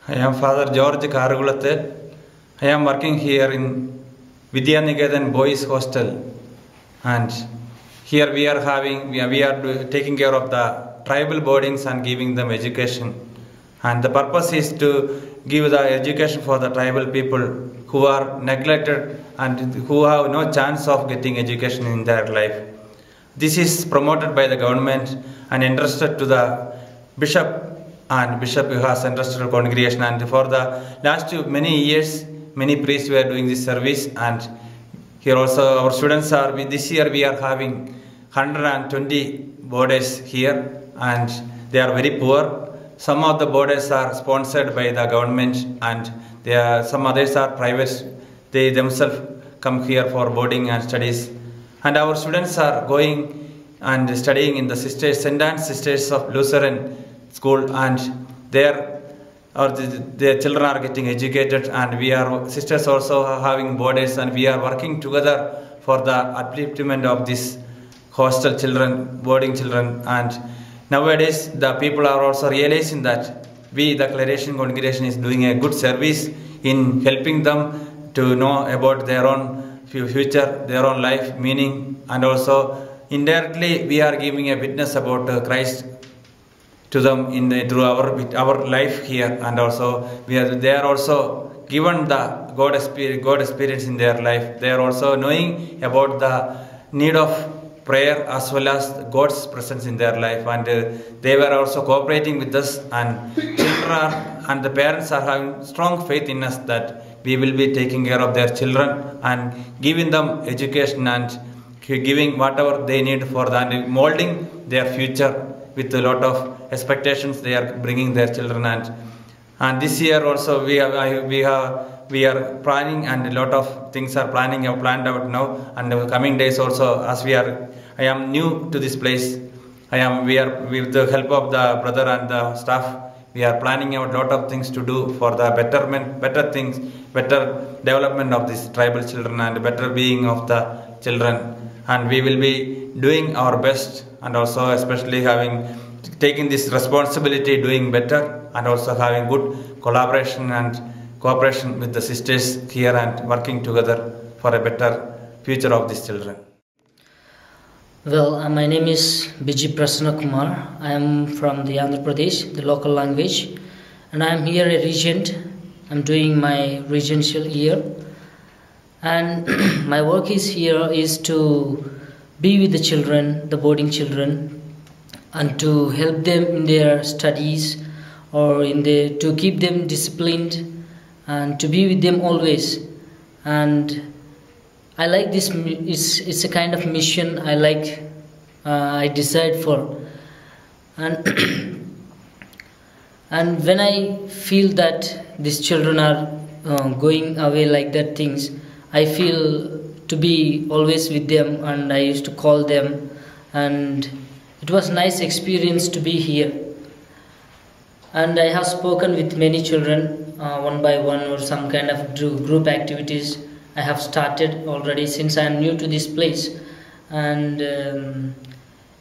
I am Father George Karagulatte. I am working here in Vidyaniketan Boys Hostel, and here we are taking care of the tribal boardings and giving them education. And the purpose is to give the education for the tribal people who are neglected and who have no chance of getting education in their life. This is promoted by the government and entrusted to the bishop, and bishop has entrusted to the congregation. And for the last many years, many priests were doing this service. And here also our students are. This year we are having 120 boarders here, and they are very poor. Some of the boarders are sponsored by the government, and some others are private. They themselves come here for boarding and studies. And our students are going and studying in the St. Anne's Sisters of Lutheran School, and their children are getting educated, and sisters also having boarders, and we are working together for the upliftment of these hostel children, boarding children. And nowadays the people are also realizing that the Claration congregation is doing a good service in helping them to know about their own future, their own life meaning, and also indirectly we are giving a witness about Christ to them through our life here. And also they are also given the God experience in their life. They are also knowing about the need of prayer as well as God's presence in their life, and they were also cooperating with us, and children and the parents are having strong faith in us that we will be taking care of their children and giving them education and giving whatever they need for that, and molding their future with a lot of expectations they are bringing their children. And this year also we are planning, and a lot of things are planned out now, and the coming days also, as I am new to this place. We are with the help of the brother and the staff, we are planning out a lot of things to do for the better development of these tribal children and better being of the children. And we will be doing our best, and also especially taking this responsibility, doing better, and also having good collaboration and cooperation with the sisters here, and working together for a better future of these children. Well, my name is Biji Prasanna Kumar. I am from the Andhra Pradesh, the local language, and I am here a regent. I am doing my regential year, and my work is to be with the children, the boarding children, and to help them in their studies, or to keep them disciplined, and to be with them always. And I like this. It's a kind of mission I decide for, and and when I feel that these children are going away like that things, I feel to be always with them, and I used to call them, and it was a nice experience to be here. And I have spoken with many children one by one, or some kind of group activities I have started already, since I am new to this place, and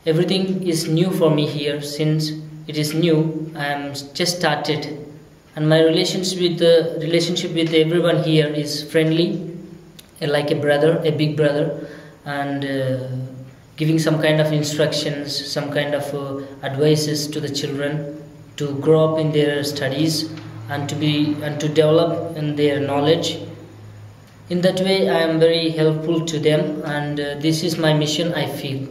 everything is new for me here. Since it is new, I am just started, and my relationship with everyone here is friendly, like a big brother, and giving some kind of instructions, some kind of advices to the children to grow up in their studies, and to develop in their knowledge. In that way, I am very helpful to them, and this is my mission, I feel.